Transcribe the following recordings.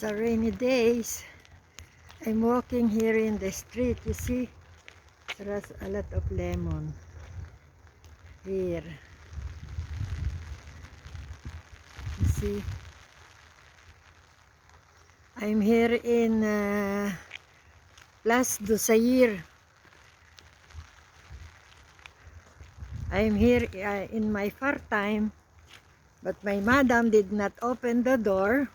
Sa rainy days, I'm walking here in the street. You see, there's a lot of lemon here. You see, I'm here in Place du Zaire. I'm here in my far time, but my madam did not open the door,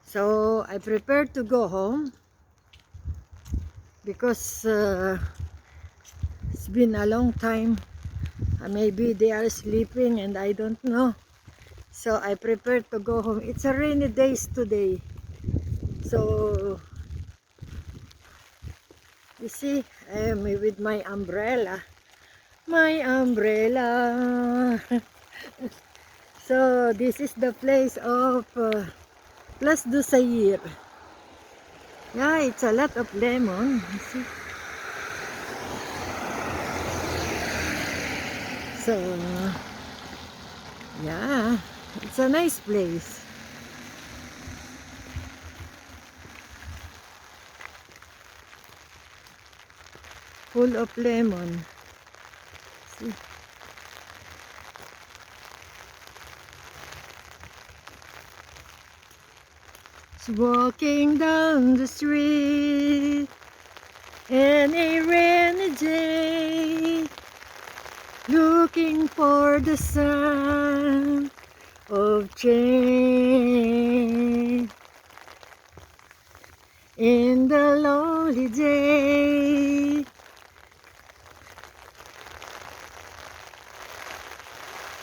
so I prepared to go home because it's been a long time. Maybe they are sleeping and I don't know. So I prepared to go home. It's a rainy days today. So you see, I am with my umbrella. My umbrella. So this is the place of Place du Zaire. Yeah, it's a lot of lemon. You see. So yeah, it's a nice place. Full of lemon. See? It's walking down the street any rainy day, looking for the sun of change. In the lonely day,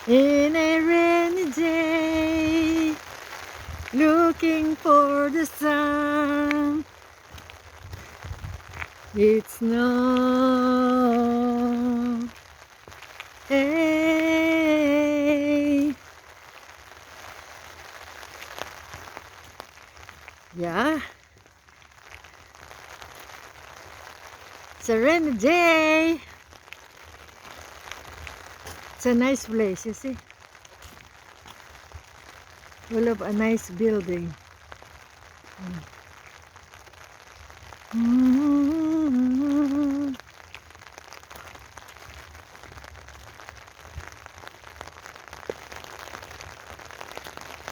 in a rainy day, looking for the sun. It's no. Hey. Yeah. It's a rainy day. It's a nice place, you see. Full of a nice building.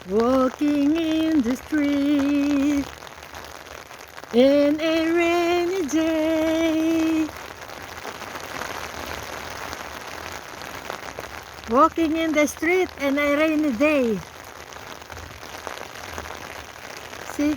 Walking in the street in a rainy day. Walking in the street in a rainy day. See?